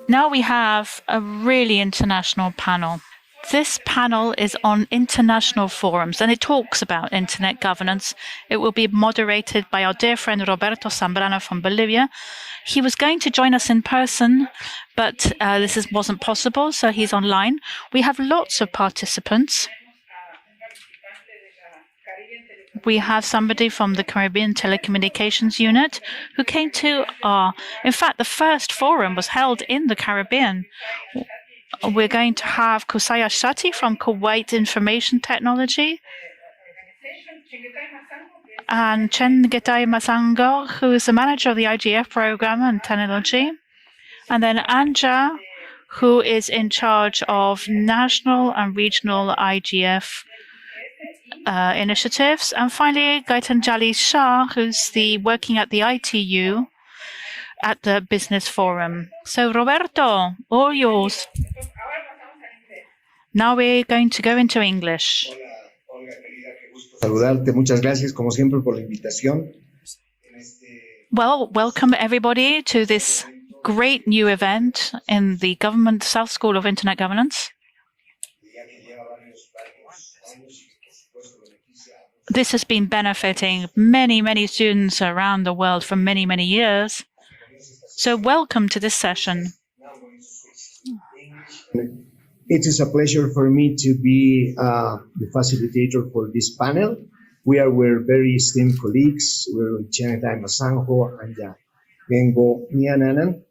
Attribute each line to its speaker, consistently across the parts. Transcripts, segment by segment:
Speaker 1: Now we have a really international panel. This panel is on international forums, and it talks about internet governance. It will be moderated by our dear friend Roberto Zambrano from Bolivia. He was going to join us in person, but this wasn't possible, so he's online. We have lots of participants. We have somebody from the Caribbean Telecommunications Unit who came to in fact, the first forum was held in the Caribbean. We're going to have Kusaya Shati from Kuwait Information Technology and Chen Getai Masango, who is the manager of the IGF program and technology. And then Anja, who is in charge of national and regional IGF initiatives. And finally, Gaitanjali Shah, who's working at the ITU at the Business Forum. So, Roberto, all yours. Now we're going to go into English.
Speaker 2: Saludarte, muchas gracias, como siempre, por la invitación.
Speaker 1: Well, welcome everybody to this great new event in the South School of Internet Governance. This has been benefiting many, many students around the world for many, many years. So welcome to this session.
Speaker 2: It is a pleasure for me to be the facilitator for this panel. We're very esteemed colleagues. We're Chenetai Masanjo and Gengo Miananan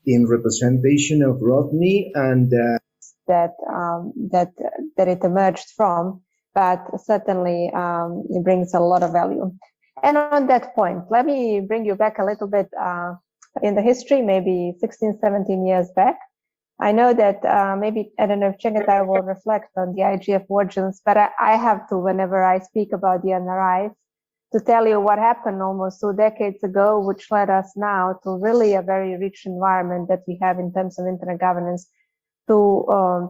Speaker 2: in representation of Rodney and
Speaker 3: that it emerged from, but certainly it brings a lot of value. And on that point, let me bring you back a little bit in the history, maybe 16, 17 years back. I know that maybe, I don't know if Chengetai will reflect on the IGF origins, but I have to, whenever I speak about the NRIs, to tell you what happened almost 2 decades ago, which led us now to really a very rich environment that we have in terms of internet governance, to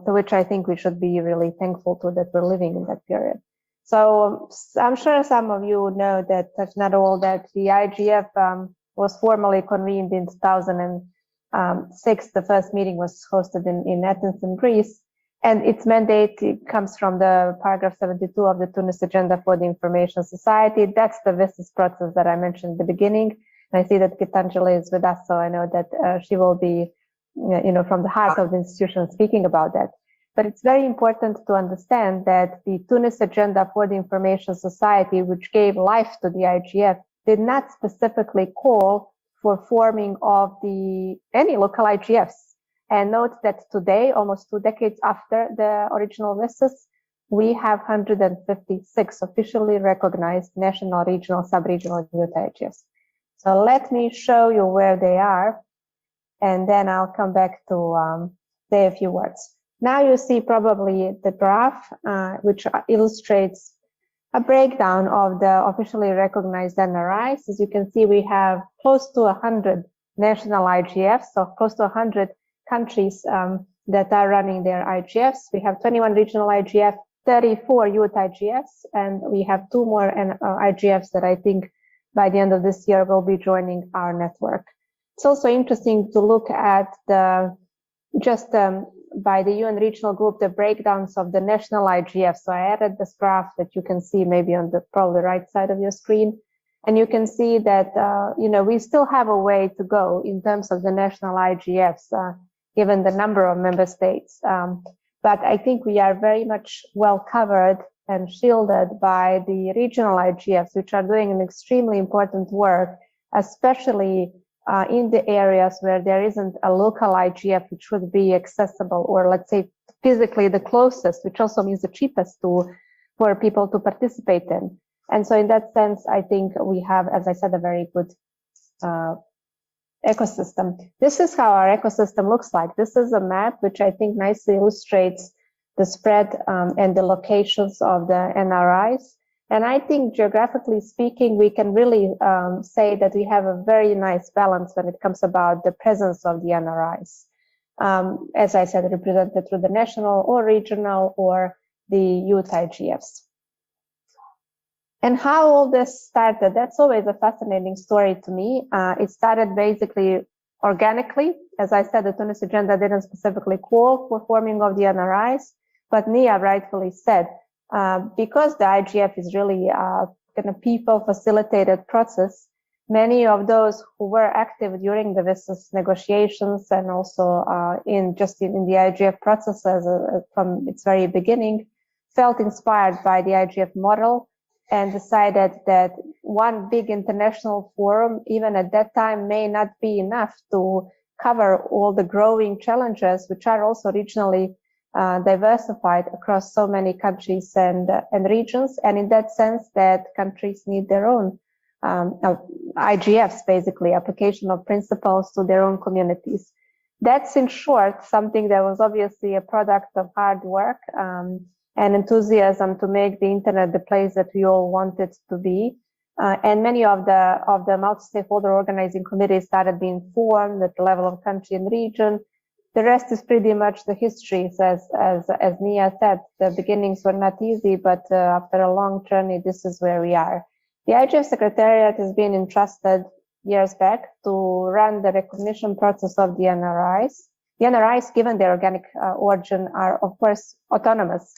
Speaker 3: which I think we should be really thankful to that we're living in that period. So I'm sure some of you know that, if not all, that the IGF was formally convened in 2006. The first meeting was hosted in Athens in Greece, and its mandate comes from the paragraph 72 of the Tunis Agenda for the Information Society. That's the WSIS process that I mentioned at the beginning. And I see that Gitanjali is with us, so I know that she will be, from the heart of the institution speaking about that. But it's very important to understand that the Tunis Agenda for the Information Society, which gave life to the IGF, did not specifically call for forming of any local IGFs. And note that today, almost 2 decades after the original WSIS, we have 156 officially recognized national, regional, sub-regional youth IGFs. So let me show you where they are, and then I'll come back to say a few words. Now you see probably the graph, which illustrates a breakdown of the officially recognized NRIs. As you can see, we have close to 100 national IGFs, so close to 100 countries that are running their IGFs. We have 21 regional IGF, 34 youth IGFs, and we have 2 more IGFs that I think by the end of this year will be joining our network. It's also interesting to look at by the UN regional group, the breakdowns of the national IGF. So I added this graph that you can see maybe on the probably right side of your screen. And you can see that, we still have a way to go in terms of the national IGFs, given the number of member states. But I think we are very much well covered and shielded by the regional IGFs, which are doing an extremely important work, especially in the areas where there isn't a local IGF which would be accessible, or let's say physically the closest, which also means the cheapest for people to participate in. And so in that sense, I think we have, as I said, a very good ecosystem. This is how our ecosystem looks like. This is a map which I think nicely illustrates the spread and the locations of the NRIs. And I think geographically speaking, we can really say that we have a very nice balance when it comes about the presence of the NRIs. As I said, represented through the national or regional or the youth IGFs. And how all this started, that's always a fascinating story to me. It started basically organically. As I said, the Tunis agenda didn't specifically call for forming of the NRIs, but Nia rightfully said, because the IGF is really a kind of people-facilitated process, many of those who were active during the WSIS negotiations and also in the IGF processes from its very beginning felt inspired by the IGF model and decided that one big international forum, even at that time, may not be enough to cover all the growing challenges, which are also regionally diversified across so many countries and regions. And in that sense, that countries need their own IGFs, basically, application of principles to their own communities. That's, in short, something that was obviously a product of hard work and enthusiasm to make the internet the place that we all want it to be. And many of the multi-stakeholder organizing committees started being formed at the level of country and region. The rest is pretty much the history. As Nia said, the beginnings were not easy, but after a long journey, this is where we are. The IGF Secretariat has been entrusted years back to run the recognition process of the NRIs. The NRIs, given their organic origin, are of course autonomous,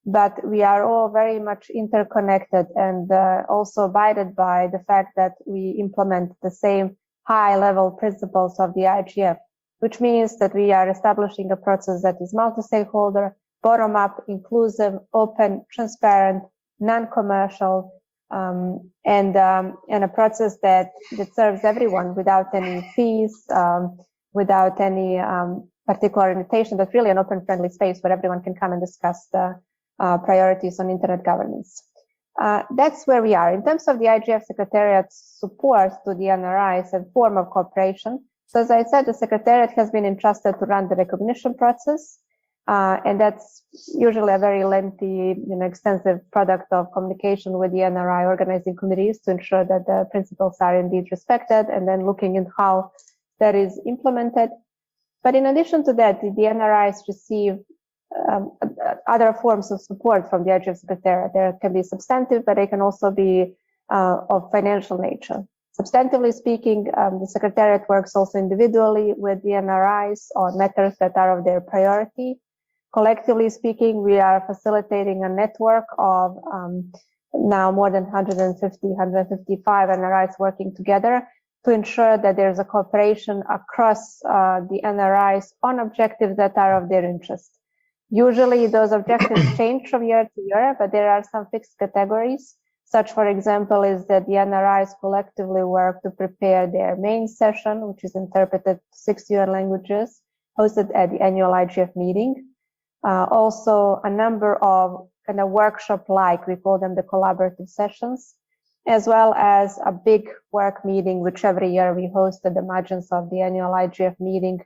Speaker 3: but we are all very much interconnected and also abided by the fact that we implement the same high-level principles of the IGF, which means that we are establishing a process that is multi-stakeholder, bottom-up, inclusive, open, transparent, non-commercial, and a process that serves everyone without any fees, without any particular invitation, but really an open, friendly space where everyone can come and discuss the priorities on internet governance. That's where we are. In terms of the IGF Secretariat's support to the NRIs and form of cooperation, so as I said, the Secretariat has been entrusted to run the recognition process, and that's usually a very lengthy, extensive product of communication with the NRI organizing committees to ensure that the principles are indeed respected, and then looking at how that is implemented. But in addition to that, the NRIs receive other forms of support from the IGF Secretariat. There can be substantive, but they can also be of financial nature. Substantively speaking, the Secretariat works also individually with the NRIs on matters that are of their priority. Collectively speaking, we are facilitating a network of now more than 155 NRIs working together to ensure that there's a cooperation across the NRIs on objectives that are of their interest. Usually those objectives change from year to year, but there are some fixed categories. Such, for example, is that the NRIs collectively work to prepare their main session, which is interpreted to 6 UN languages, hosted at the annual IGF meeting. Also, a number of kind of workshop-like, we call them the collaborative sessions, as well as a big work meeting, which every year we host at the margins of the annual IGF meeting,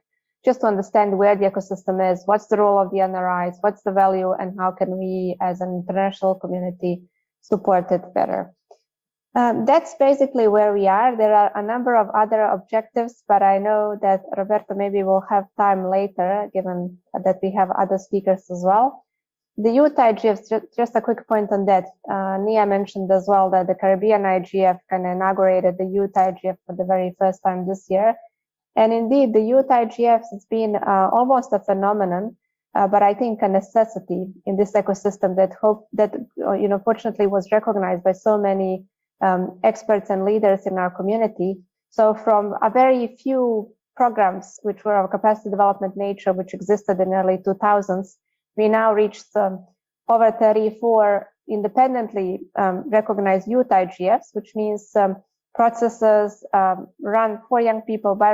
Speaker 3: just to understand where the ecosystem is, what's the role of the NRIs, what's the value, and how can we, as an international community, support it better. That's basically where we are. There are a number of other objectives, but I know that Roberto maybe will have time later, given that we have other speakers as well. The youth IGF, just a quick point on that. Nia mentioned as well that the Caribbean IGF kind of inaugurated the youth IGF for the very first time this year. And indeed, the youth IGFs has been almost a phenomenon, but I think a necessity in this ecosystem that fortunately was recognized by so many experts and leaders in our community. So from a very few programs which were of capacity development nature, which existed in early 2000s, we now reached over 34 independently recognized youth IGFs, which means processes run for young people, by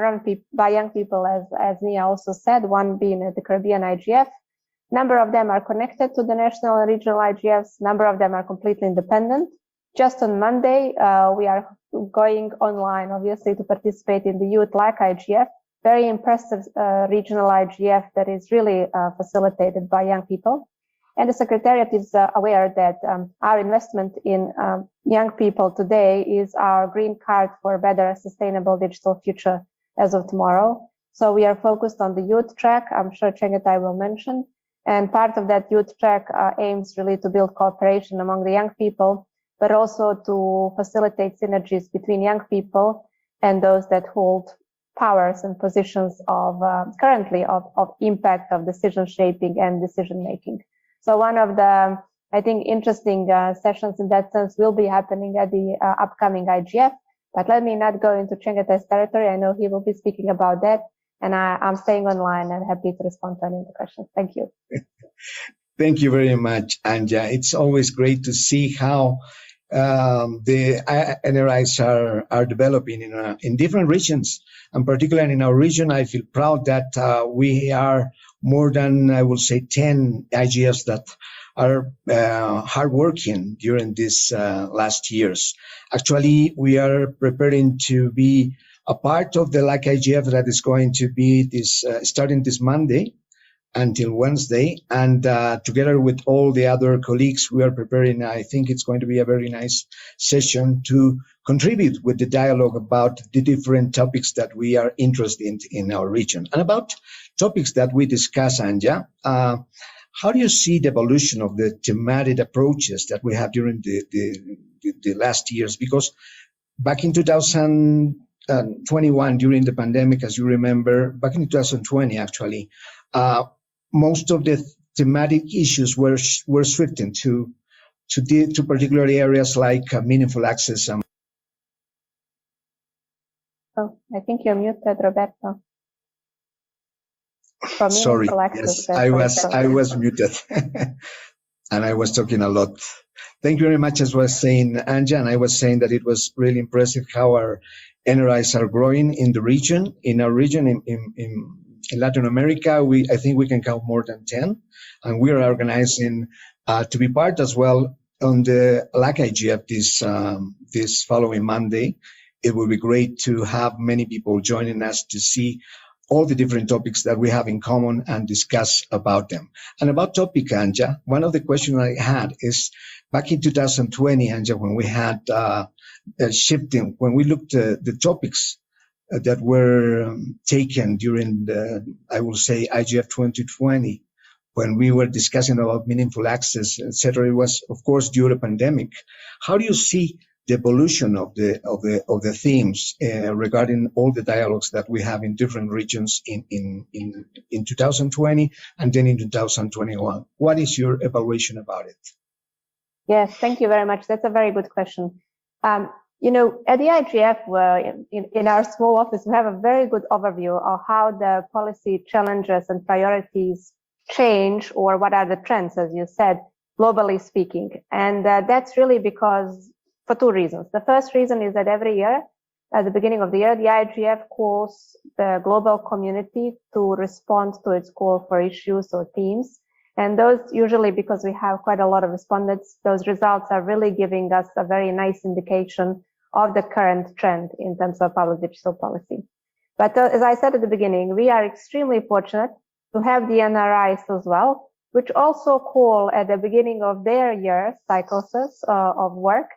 Speaker 3: young people, as Nia also said, one being at the Caribbean IGF. Number of them are connected to the national and regional IGFs. Number of them are completely independent. Just on Monday, we are going online, obviously, to participate in the Youth LAC IGF, very impressive regional IGF that is really facilitated by young people. And the Secretariat is aware that our investment in young people today is our green card for a better sustainable digital future as of tomorrow. So we are focused on the youth track. I'm sure Chengetai will mention. And part of that youth track aims really to build cooperation among the young people, but also to facilitate synergies between young people and those that hold powers and positions of currently of impact of decision shaping and decision making. So one of the, I think, interesting sessions in that sense will be happening at the upcoming IGF. But let me not go into Chengetai's territory. I know he will be speaking about that. And I'm staying online and happy to respond to any of the questions. Thank you.
Speaker 2: Thank you very much, Anja. It's always great to see how the NRIs are developing in different regions. And particularly in our region, I feel proud that we are more than, I will say, 10 IGFs that are hardworking during these last years. Actually, we are preparing to be a part of the LAC IGF that is going to be this starting this Monday until Wednesday, and together with all the other colleagues, we are preparing. I think it's going to be a very nice session to contribute with the dialogue about the different topics that we are interested in our region, and about topics that we discuss, Anja. How do you see the evolution of the thematic approaches that we have during the last years? Because back in 2021, during the pandemic, as you remember, back in 2020, actually, most of the thematic issues were shifting to particular areas like meaningful access.
Speaker 3: Oh, I think you're muted, Roberto.
Speaker 2: Sorry, yes, I was muted, and I was talking a lot. Thank you very much. As I was saying, Anja, and I was saying that it was really impressive how our NRIs are growing in the region. In our region, in Latin America, I think we can count more than 10, and we are organizing to be part as well on the LAC IGF this following Monday. It will be great to have many people joining us to see all the different topics that we have in common and discuss about them. And about topic, Anja, one of the questions I had is back in 2020, Anja, when we had shifting, when we looked at the topics that were taken during the, I will say, IGF 2020, when we were discussing about meaningful access, etc. It was, of course, due to the pandemic. How do you see the evolution of the themes regarding all the dialogues that we have in different regions in 2020 and then in 2021? What is your evaluation about it?
Speaker 3: Yes, thank you very much. That's a very good question. You know, at the IGF, in our small office, we have a very good overview of how the policy challenges and priorities change, or what are the trends, as you said, globally speaking. And that's really because, for two reasons. The first reason is that every year, at the beginning of the year, the IGF calls the global community to respond to its call for issues or themes. And those, usually because we have quite a lot of respondents, those results are really giving us a very nice indication of the current trend in terms of public digital policy. But as I said at the beginning, we are extremely fortunate to have the NRIs as well, which also call at the beginning of their year cycles of work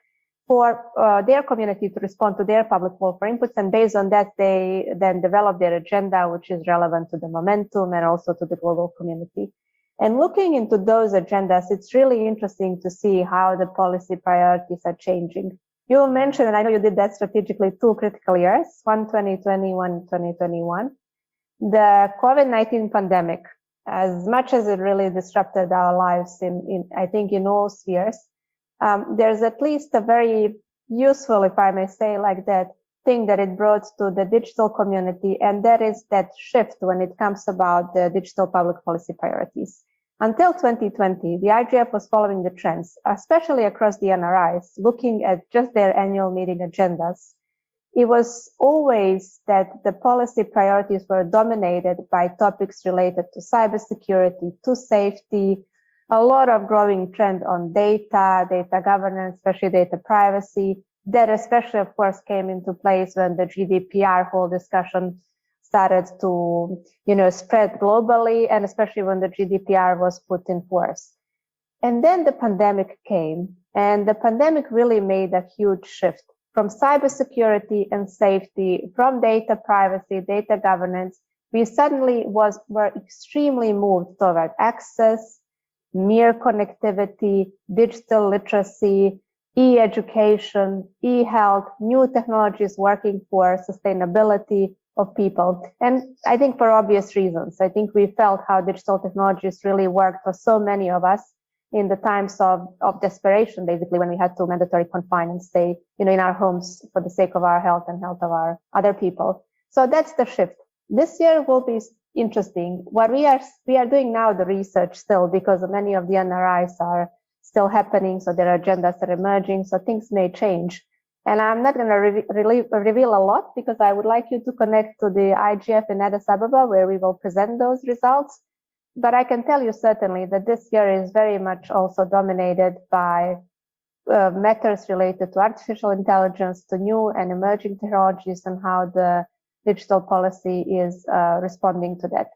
Speaker 3: for their community to respond to their public call for inputs. And based on that, they then develop their agenda, which is relevant to the momentum and also to the global community. And looking into those agendas, it's really interesting to see how the policy priorities are changing. You mentioned, and I know you did that strategically, two critical years, one 2020, one 2021. The COVID-19 pandemic, as much as it really disrupted our lives I think in all spheres, there's at least a very useful, if I may say like that, thing that it brought to the digital community, and that is that shift when it comes about the digital public policy priorities. Until 2020, the IGF was following the trends, especially across the NRIs, looking at just their annual meeting agendas. It was always that the policy priorities were dominated by topics related to cybersecurity, to safety, a lot of growing trend on data governance, especially data privacy. That especially, of course, came into place when the GDPR whole discussion started to, spread globally, and especially when the GDPR was put in force. And then the pandemic came, and the pandemic really made a huge shift from cybersecurity and safety, from data privacy, data governance. We suddenly were extremely moved toward access, mere connectivity, digital literacy, e-education, e-health, new technologies working for sustainability, of people. And I think for obvious reasons. I think we felt how digital technologies really worked for so many of us in the times of desperation, basically, when we had to mandatory confine and stay, in our homes for the sake of our health and health of our other people. So that's the shift. This year will be interesting. What we are doing now, the research still, because many of the NRIs are still happening, so their agendas are emerging, so things may change. And I'm not going to reveal a lot, because I would like you to connect to the IGF in Addis Ababa, where we will present those results. But I can tell you certainly that this year is very much also dominated by matters related to artificial intelligence, to new and emerging technologies, and how the digital policy is responding to that.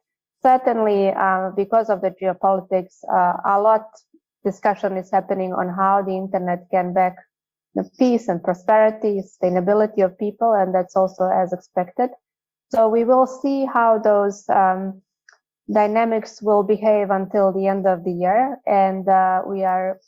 Speaker 3: Certainly, because of the geopolitics, a lot discussion is happening on how the internet can back the peace and prosperity, sustainability of people, and that's also as expected. So we will see how those dynamics will behave until the end of the year, and we are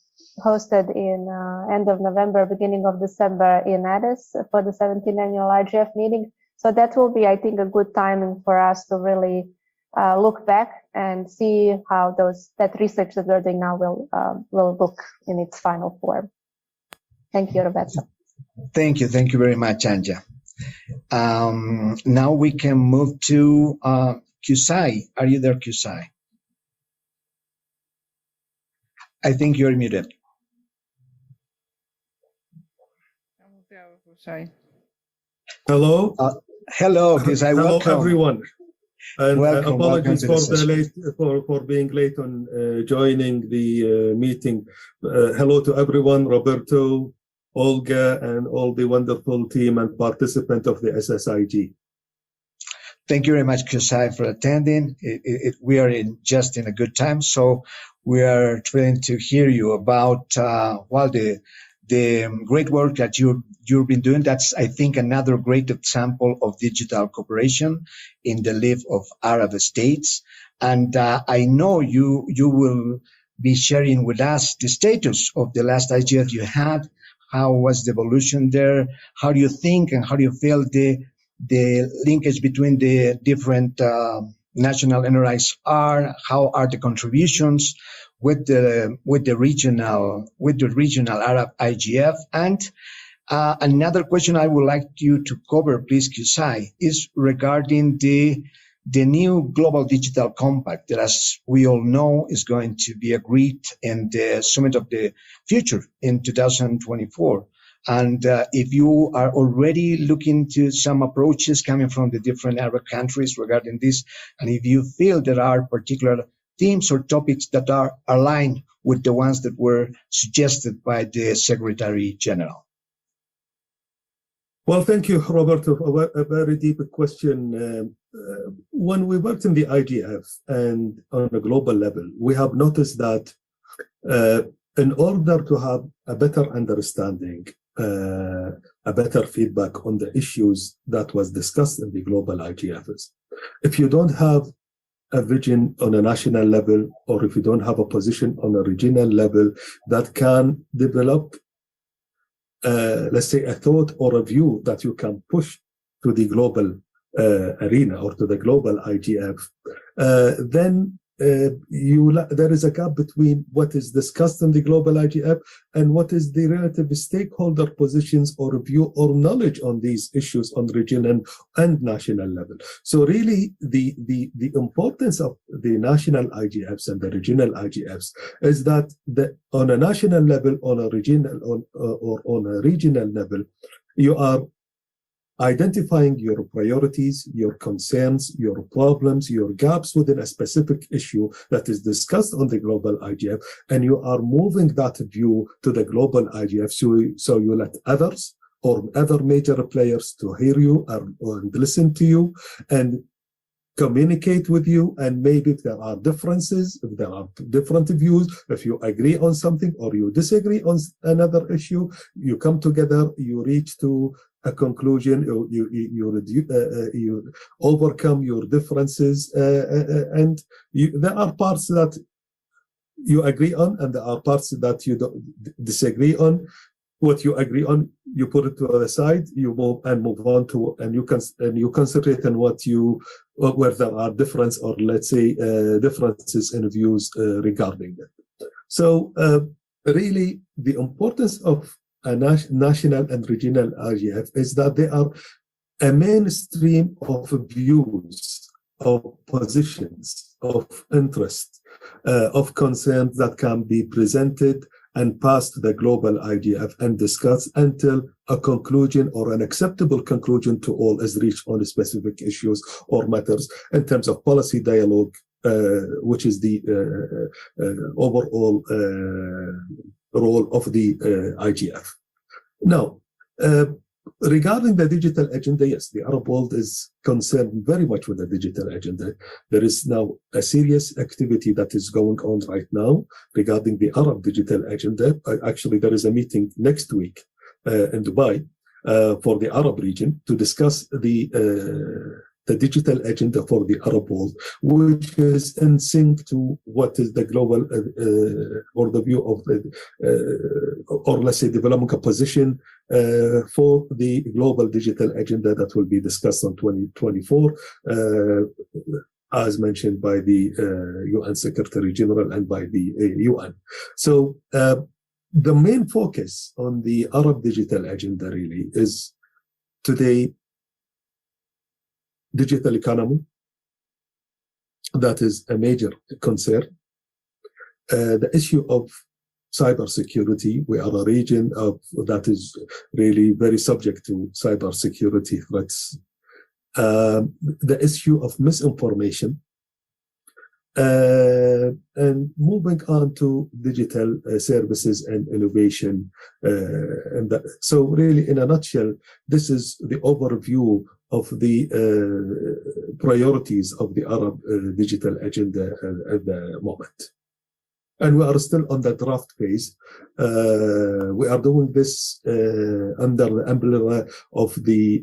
Speaker 3: hosted in end of November, beginning of December in Addis for the 17th annual IGF meeting. So that will be, I think, a good timing for us to really look back and see how that research that we're doing now will look in its final form. Thank you, Roberto.
Speaker 2: Thank you very much, Anja. Now we can move to Kusai. Are you there, Kusai? I think you're muted.
Speaker 4: Hello.
Speaker 2: Hello, Kusai.
Speaker 4: Hello,
Speaker 2: welcome.
Speaker 4: Everyone. And
Speaker 2: welcome.
Speaker 4: Apologies
Speaker 2: welcome
Speaker 4: for being late on joining the meeting. Hello to everyone, Roberto, Olga, and all the wonderful team and participant of the SSIG.
Speaker 2: Thank you very much, Kusai, for attending. We are just in a good time, so we are trying to hear you about the great work that you've been doing. That's, I think, another great example of digital cooperation in the live of Arab states. And I know you will be sharing with us the status of the last IGF you had. How was the evolution there? How do you think and how do you feel the linkage between the different national NRIs are? How are the contributions with the regional Arab IGF? And another question I would like you to cover, please, Kusai, is regarding the new Global Digital Compact that, as we all know, is going to be agreed in the Summit of the Future in 2024. And if you are already looking to some approaches coming from the different Arab countries regarding this, and if you feel there are particular themes or topics that are aligned with the ones that were suggested by the Secretary General.
Speaker 4: Well, thank you, Roberto, for a very deep question. When we worked in the IGF and on a global level, we have noticed that in order to have a better understanding, a better feedback on the issues that was discussed in the global IGFs, if you don't have a vision on a national level, or if you don't have a position on a regional level that can develop, let's say, a thought or a view that you can push to the global arena or to the global IGF, then there is a gap between what is discussed in the global IGF and what is the relative stakeholder positions or view or knowledge on these issues on regional and national level. So really, the importance of the national IGFs and the regional IGFs is that on a national level, on a regional level, you are identifying your priorities, your concerns, your problems, your gaps within a specific issue that is discussed on the global IGF, and you are moving that view to the global IGF, so you let others or other major players to hear you and listen to you and communicate with you. And maybe if there are differences, if there are different views, if you agree on something or you disagree on another issue, you come together, you reach to a conclusion, you overcome your differences, and there are parts that you agree on and there are parts that you don't disagree on. what you agree on, you put it to the side, you move on to, and you concentrate on where there are differences or let's say differences in views regarding it. So really, the importance of a national and regional IGF is that they are a mainstream of views, of positions, of interest, of concerns that can be presented and passed to the global IGF and discussed until a conclusion or an acceptable conclusion to all is reached on specific issues or matters in terms of policy dialogue, which is the overall role of the IGF. Now, regarding the digital agenda, yes, the Arab world is concerned very much with the digital agenda. There is now a serious activity that is going on right now regarding the Arab digital agenda. Actually, there is a meeting next week in Dubai for the Arab region to discuss the digital agenda for the Arab world, which is in sync to what is the global or the view of the, or let's say developing a position for the global digital agenda that will be discussed on 2024, as mentioned by the UN Secretary General and by the UN. So the main focus on the Arab digital agenda really is today digital economy. That is a major concern. The issue of cybersecurity. We are a region that is really very subject to cybersecurity threats. The issue of misinformation. And moving on to digital services and innovation. So really, in a nutshell, this is the overview of the priorities of the Arab digital agenda at the moment. And we are still on the draft phase. We are doing this under the umbrella of the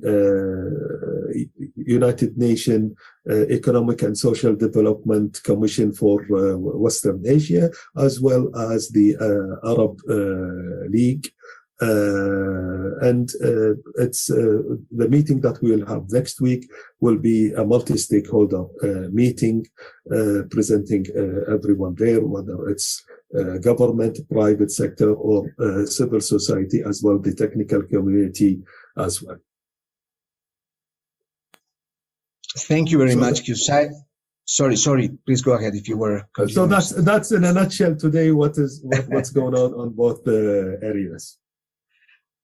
Speaker 4: United Nations Economic and Social Development Commission for Western Asia, as well as the Arab League. And it's the meeting that we will have next week will be a multi-stakeholder meeting, presenting everyone there, whether it's government, private sector, or civil society, as well the technical community as well.
Speaker 2: Thank you very much, Qusay. Sorry. Please go ahead if you were.
Speaker 4: So that's in a nutshell today what's going on both areas.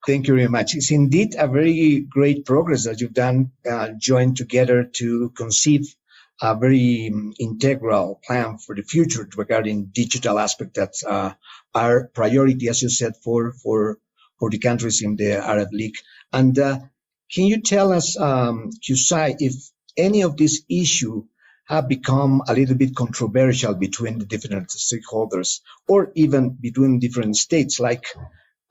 Speaker 2: Thank you very much. It's indeed a very great progress that you've done, joined together to conceive a very integral plan for the future regarding digital aspect that are priority, as you said, for the countries in the Arab League. And can you tell us, Qusay, if any of these issues have become a little bit controversial between the different stakeholders or even between different states, like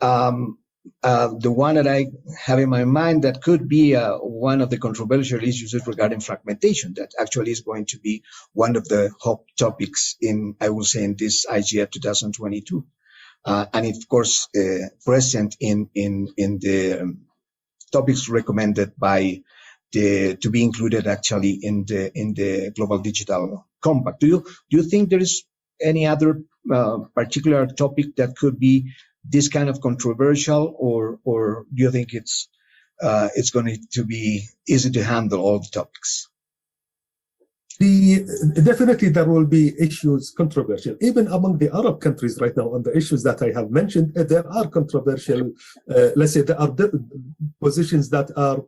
Speaker 2: the one that I have in my mind that could be one of the controversial issues is regarding fragmentation. That actually is going to be one of the hot topics in, I will say, in this IGF 2022, and of course present in the topics recommended by to be included actually in the Global Digital Compact. Do you think there is any other particular topic that could be this kind of controversial, or do you think it's going to be easy to handle all the topics?
Speaker 4: Definitely there will be issues controversial. Even among the Arab countries right now on the issues that I have mentioned, there are controversial, let's say there are positions that are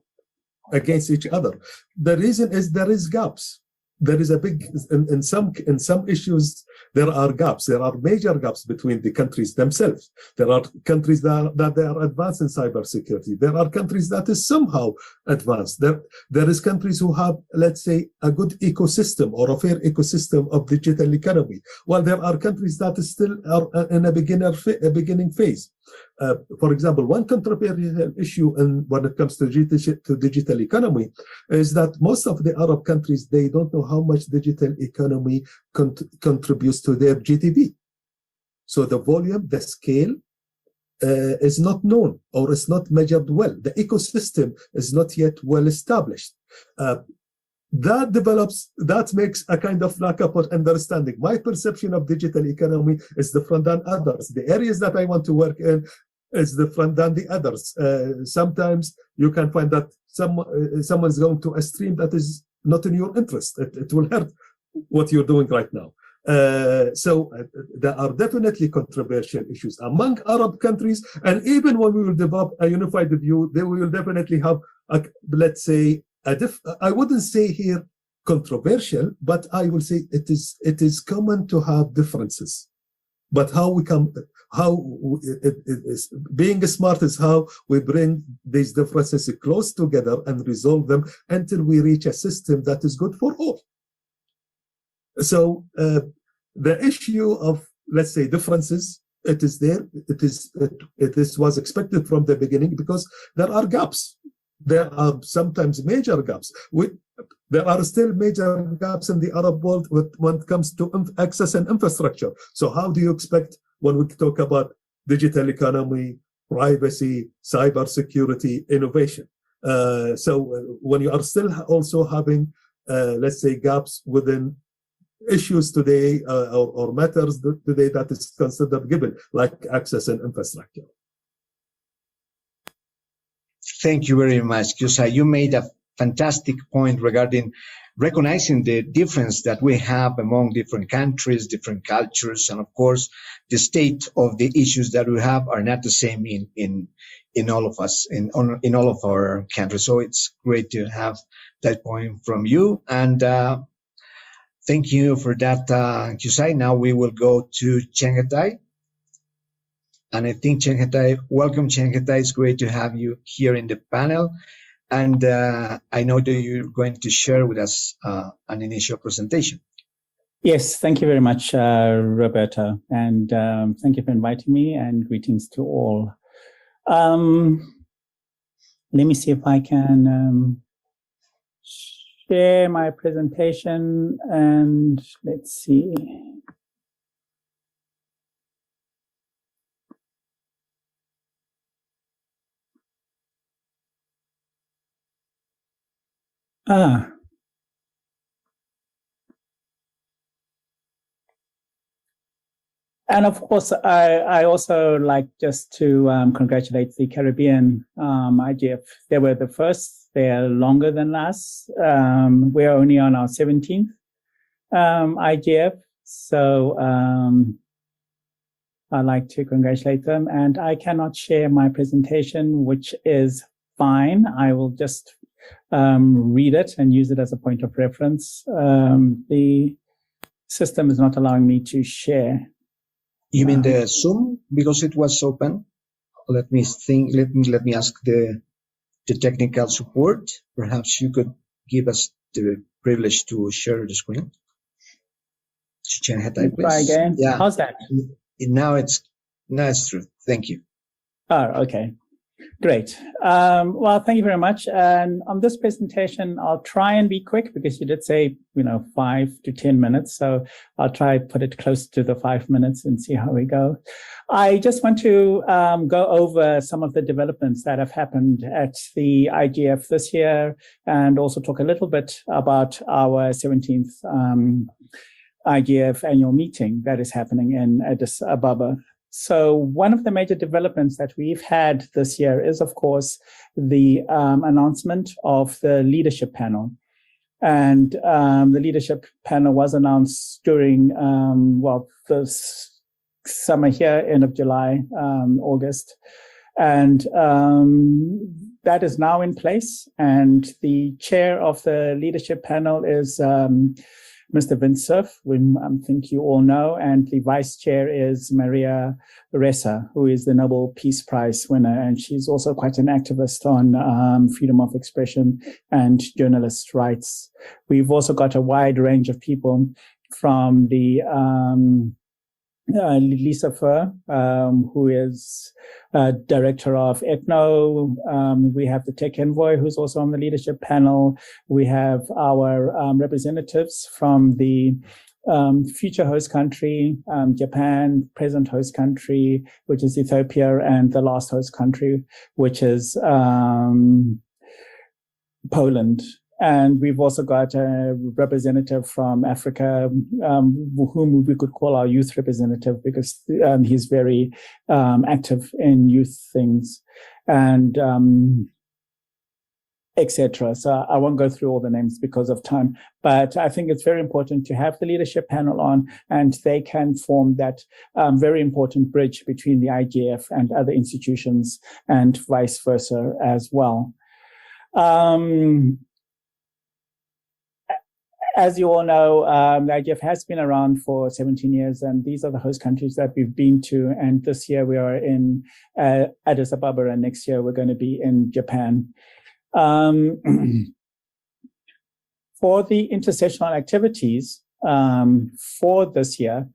Speaker 4: against each other. The reason is there is gaps. There is a big, in some issues, there are gaps. There are major gaps between the countries themselves. There are countries that they are advanced in cybersecurity. There are countries that is somehow advanced. There is countries who have, let's say, a good ecosystem or a fair ecosystem of digital economy, while there are countries that still are in a beginning phase. For example, one controversial issue when it comes to digital economy is that most of the Arab countries, they don't know how much digital economy contributes to their GDP. So the volume, the scale, is not known or is not measured well. The ecosystem is not yet well established. That makes a kind of lack of understanding. My perception of digital economy is different than others. The areas that I want to work in is different than the others. Sometimes you can find that someone's going to a stream that is not in your interest. It will hurt what you're doing right now. So there are definitely controversial issues among Arab countries, and even when we will develop a unified view, they will definitely have, let's say, I wouldn't say here controversial, but I will say it is common to have differences. But being smart is how we bring these differences close together and resolve them until we reach a system that is good for all. So the issue of, let's say, differences, it is there. It was expected from the beginning because there are gaps. There are sometimes major gaps. There are still major gaps in the Arab world when it comes to access and infrastructure. So how do you expect when we talk about digital economy, privacy, cybersecurity, innovation? So when you are still also having, let's say, gaps within issues today or matters today that is considered given, like access and infrastructure.
Speaker 2: Thank you very much, Kusa. You made a fantastic point regarding recognizing the difference that we have among different countries, different cultures, and of course, the state of the issues that we have are not the same in all of us, in all of our countries. So it's great to have that point from you. And thank you for that, Kusai. Now we will go to Chengetai. And I think welcome Chengetai. It's great to have you here in the panel. And I know that you're going to share with us an initial presentation.
Speaker 5: Yes, thank you very much, Roberto. And thank you for inviting me, and greetings to all. Let me see if I can share my presentation, and let's see. And of course, I also like just to congratulate the Caribbean IGF. They were the first. They're longer than us. We're only on our 17th IGF. So I'd like to congratulate them. And I cannot share my presentation, which is fine. I will just read it and use it as a point of reference. The system is not allowing me to share.
Speaker 2: You mean the Zoom, because it was open? Let me think. Let me ask the technical support. Perhaps you could give us the privilege to share the screen.
Speaker 5: Try again.
Speaker 2: Yeah.
Speaker 5: How's that?
Speaker 2: Now it's true. Thank you.
Speaker 5: Oh, okay. Great. Well, thank you very much. And on this presentation, I'll try and be quick because you did say, 5 to 10 minutes. So I'll try to put it close to the 5 minutes and see how we go. I just want to go over some of the developments that have happened at the IGF this year, and also talk a little bit about our 17th IGF annual meeting that is happening in Addis Ababa. So one of the major developments that we've had this year is, of course, the announcement of the leadership panel. And the leadership panel was announced during, the summer here, end of July, August. And that is now in place. And the chair of the leadership panel is Mr. Vince Cerf, whom I think you all know, and the vice chair is Maria Ressa, who is the Nobel Peace Prize winner, and she's also quite an activist on freedom of expression and journalist rights. We've also got a wide range of people from the Lisa Fur, who is director of Ethno. We have the Tech Envoy, who's also on the leadership panel. We have our representatives from the future host country, Japan, present host country, which is Ethiopia, and the last host country, which is Poland. And we've also got a representative from Africa, whom we could call our youth representative, because he's very active in youth things, and etc. So I won't go through all the names because of time, but I think it's very important to have the leadership panel on, and they can form that very important bridge between the IGF and other institutions, and vice versa as well. As you all know, the IGF has been around for 17 years, and these are the host countries that we've been to. And this year we are in Addis Ababa, and next year we're going to be in Japan. For the intersessional activities for this year,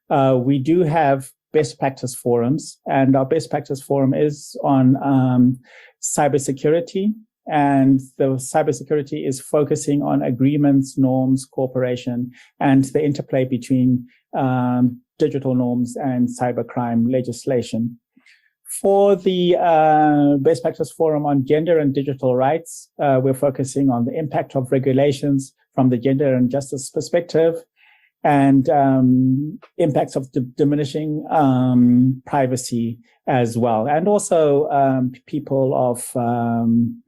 Speaker 5: we do have best practice forums, and our best practice forum is on cybersecurity. And the cybersecurity is focusing on agreements, norms, cooperation, and the interplay between digital norms and cybercrime legislation. For the Best Practice Forum on Gender and Digital Rights, we're focusing on the impact of regulations from the gender and justice perspective, and impacts of diminishing privacy as well, and also people of from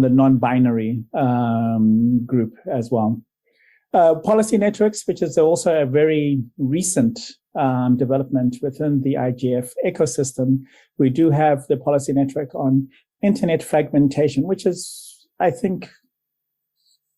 Speaker 5: the non-binary group as well. Policy networks, which is also a very recent development within the IGF ecosystem. We do have the policy network on internet fragmentation, which is, I think,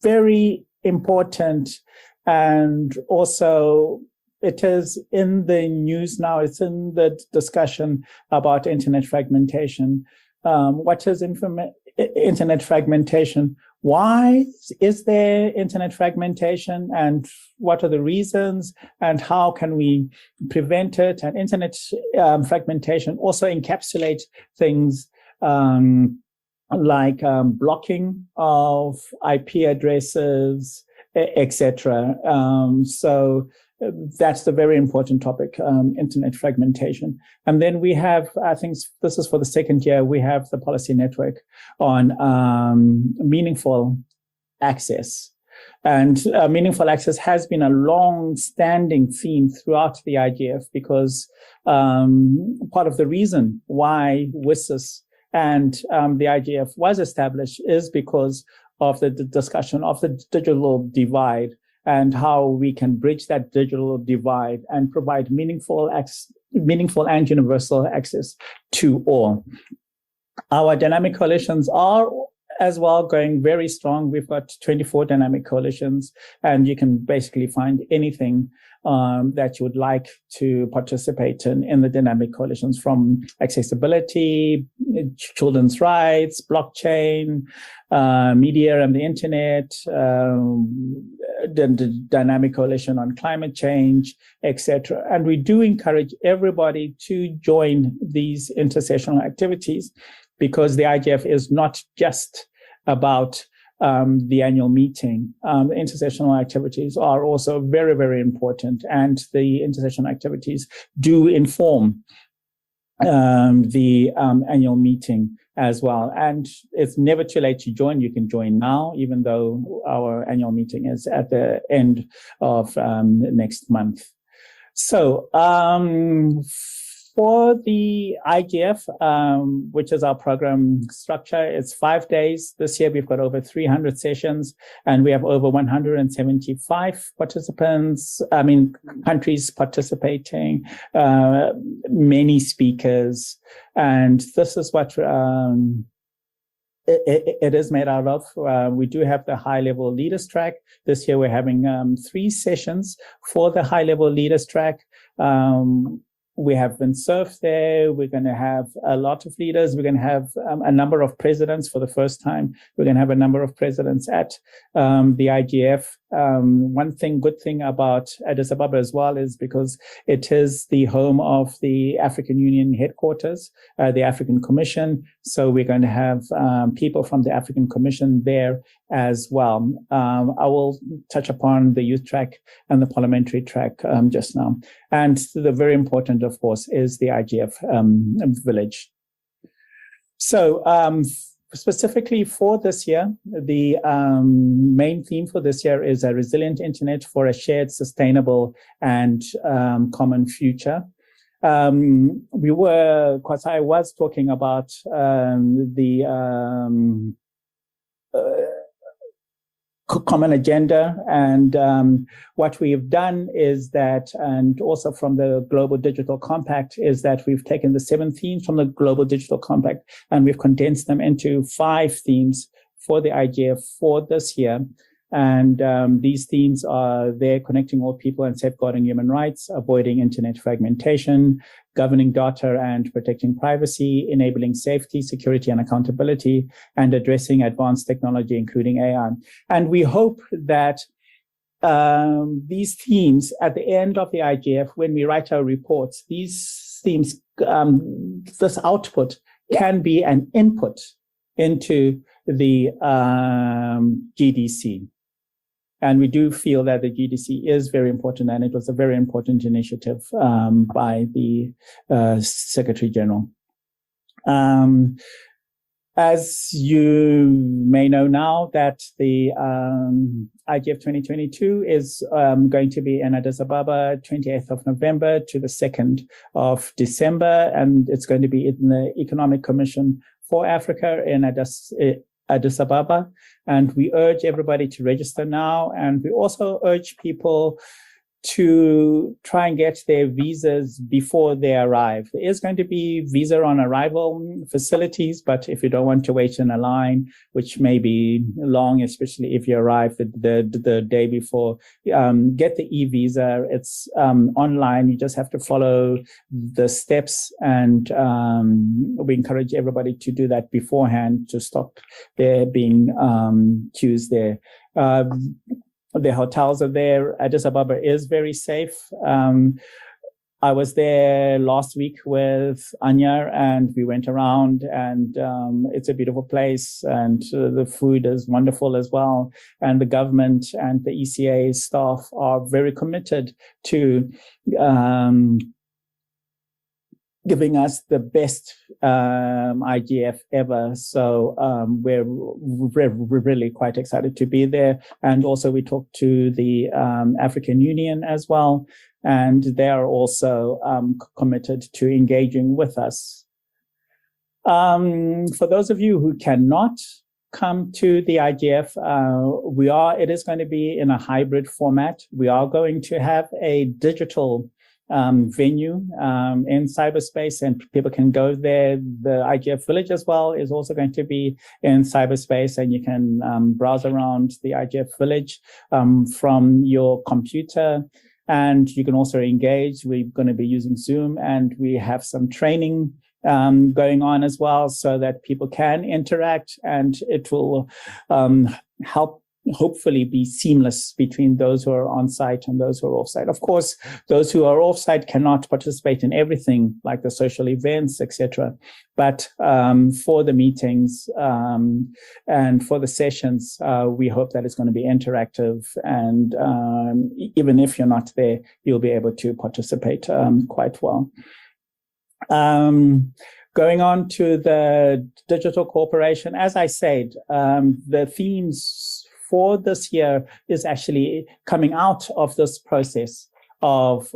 Speaker 5: very important, and also it is in the news now. It's in the discussion about internet fragmentation. What is internet fragmentation? Why is there internet fragmentation, and what are the reasons, and how can we prevent it? And internet fragmentation also encapsulate things like blocking of IP addresses, etc. So that's the very important topic, internet fragmentation. And then we have, I think this is for the second year, we have the policy network on meaningful access. And meaningful access has been a long-standing theme throughout the IGF, because part of the reason why WSIS and the IGF was established is because of the discussion of the digital divide, and how we can bridge that digital divide and provide meaningful and universal access to all. Our dynamic coalitions are as well going very strong. We've got 24 dynamic coalitions, and you can basically find anything that you would like to participate in the dynamic coalitions, from accessibility, children's rights, blockchain, media and the internet, the dynamic coalition on climate change, etc. And we do encourage everybody to join these intersessional activities, because the IGF is not just about the annual meeting. The intersessional activities are also very, very important, and the intersessional activities do inform the annual meeting as well. And it's never too late to join. You can join now, even though our annual meeting is at the end of next month. So for the IGF, which is our program structure, it's 5 days. This year, we've got over 300 sessions, and we have over 175 countries participating, many speakers. And this is what it is made out of. We do have the high-level leaders track. This year, we're having 3 sessions for the high-level leaders track. We have been served there. We're going to have a lot of leaders. We're going to have a number of presidents for the first time. We're going to have a number of presidents at the IGF. One good thing about Addis Ababa as well is because it is the home of the African Union headquarters, the African Commission. So we're going to have people from the African Commission there as well. I will touch upon the youth track and the parliamentary track just now. And the very important, of course, is the IGF village. So specifically for this year, the main theme for this year is a resilient internet for a shared, sustainable, and common future. Kwasai was talking about the common agenda, and what we've done is that, and also from the Global Digital Compact, is that we've taken the 7 themes from the Global Digital Compact and we've condensed them into 5 themes for the IGF for this year. And these themes are there: connecting all people and safeguarding human rights, avoiding internet fragmentation, governing data and protecting privacy, enabling safety, security, and accountability, and addressing advanced technology, including AI. And we hope that these themes, at the end of the IGF, when we write our reports, these themes, this output can be an input into the GDC. And we do feel that the GDC is very important, and it was a very important initiative by the Secretary General. As you may know now, that the IGF 2022 is going to be in Addis Ababa, 28th of November to the 2nd of December, and it's going to be in the Economic Commission for Africa in Addis Ababa. And we urge everybody to register now. And we also urge people to try and get their visas before they arrive. There is going to be visa on arrival facilities, but if you don't want to wait in a line, which may be long, especially if you arrive the day before, get the e-visa. It's online. You just have to follow the steps, and we encourage everybody to do that beforehand to stop there being queues there. The hotels are there. Addis Ababa is very safe. I was there last week with Anya, and we went around, and it's a beautiful place, and the food is wonderful as well. And the government and the ECA staff are very committed to giving us the best IGF ever. So we're really quite excited to be there. And also we talked to the African Union as well, and they are also committed to engaging with us. For those of you who cannot come to the IGF, it is going to be in a hybrid format. We are going to have a digital venue in cyberspace, and people can go there. The IGF village as well is also going to be in cyberspace, and you can browse around the IGF village from your computer, and you can also engage. We're going to be using Zoom, and we have some training going on as well, so that people can interact, and it will help hopefully be seamless between those who are on site and those who are off site. Of course, those who are off site cannot participate in everything like the social events, etc. But for the meetings and for the sessions, we hope that it's going to be interactive, and even if you're not there, you'll be able to participate quite well. Going on to the digital cooperation, as I said, the themes for this year is actually coming out of this process of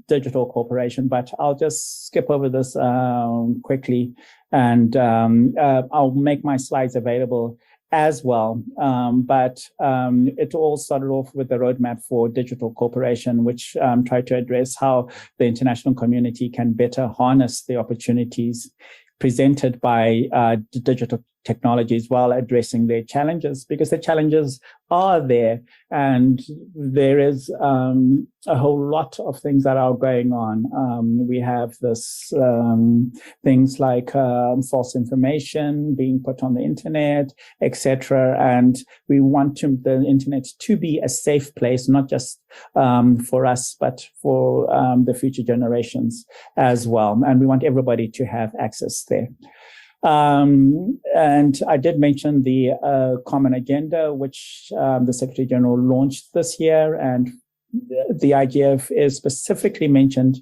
Speaker 5: digital cooperation, but I'll just skip over this quickly, and I'll make my slides available as well. But it all started off with the roadmap for digital cooperation, which tried to address how the international community can better harness the opportunities presented by digital technologies while addressing their challenges, because the challenges are there, and there is a whole lot of things that are going on. We have this things like false information being put on the internet, etc. And we want the internet to be a safe place, not just for us, but for the future generations as well. And we want everybody to have access there. And I did mention the Common Agenda, which the Secretary General launched this year, and the IGF is specifically mentioned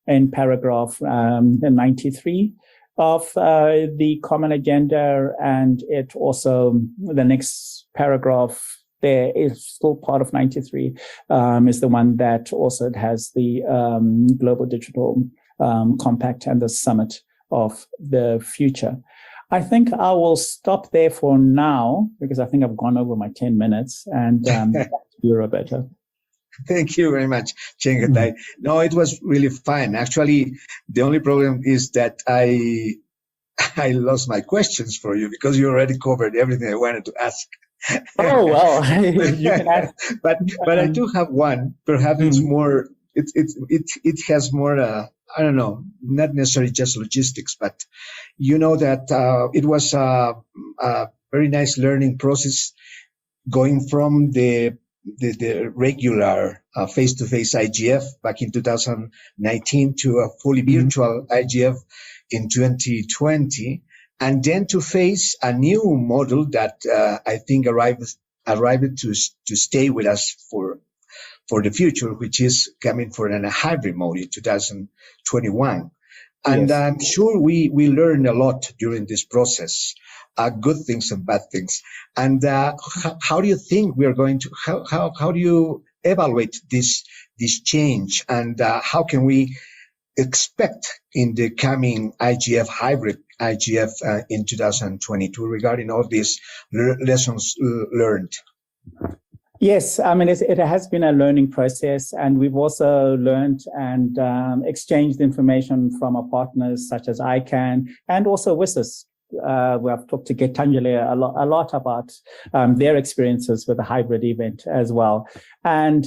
Speaker 5: in paragraph 93 of the Common Agenda, and it also, the next paragraph there is still part of 93, is the one that also has the Global Digital Compact and the Summit of the Future. I think I will stop there for now, because I think I've gone over my 10 minutes, and back to you, Roberto.
Speaker 2: Thank you very much, Chengetai. No, it was really fun. Actually, the only problem is that I lost my questions for you, because you already covered everything I wanted to ask.
Speaker 5: Oh, well, you can ask.
Speaker 2: But I do have one. Perhaps it's more. It has more. I don't know, not necessarily just logistics, but you know that it was a very nice learning process going from the regular face-to-face IGF back in 2019 to a fully virtual IGF in 2020, and then to face a new model that I think arrived to stay with us for the future, which is coming for a hybrid mode in 2021. And
Speaker 5: Yes.
Speaker 2: I'm sure we learned a lot during this process, good things and bad things. And how do you think we are going to, how do you evaluate this change? And how can we expect in the coming IGF, hybrid IGF in 2022 regarding all these lessons learned?
Speaker 5: Yes, I mean, it has been a learning process, and we've also learned and exchanged information from our partners such as ICANN and also WSIS. We have talked to Getanjali a lot about their experiences with the hybrid event as well. And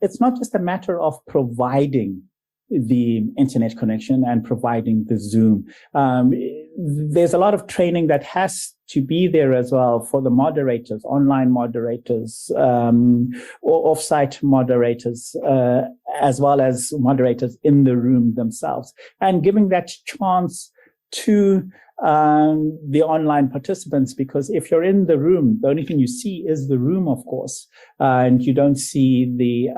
Speaker 5: it's not just a matter of providing the internet connection and providing the Zoom. There's a lot of training that has to be there as well for the moderators, online moderators, or offsite moderators, as well as moderators in the room themselves, and giving that chance to the online participants, because if you're in the room, the only thing you see is the room, of course, and you don't see the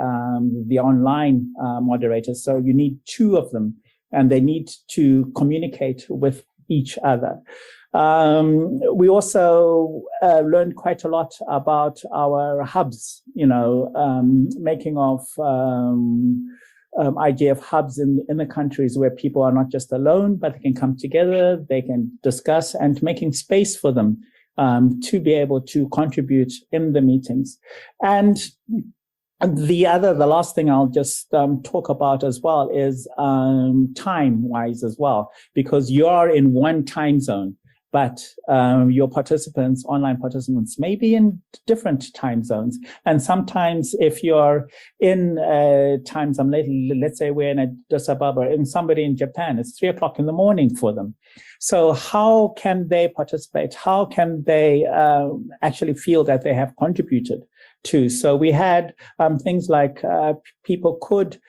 Speaker 5: online moderators. So you need two of them, and they need to communicate with each other. We also learned quite a lot about our hubs, making of IGF hubs in the countries where people are not just alone, but they can come together, they can discuss, and making space for them to be able to contribute in the meetings. And the last thing I'll just talk about as well is time-wise as well, because you are in one time zone, but your participants, online participants, may be in different time zones. And sometimes if you're in time zone, let's say we're in Addis Ababa, and somebody in Japan, it's 3:00 in the morning for them. So how can they participate? How can they actually feel that they have contributed to? So we had things like people could,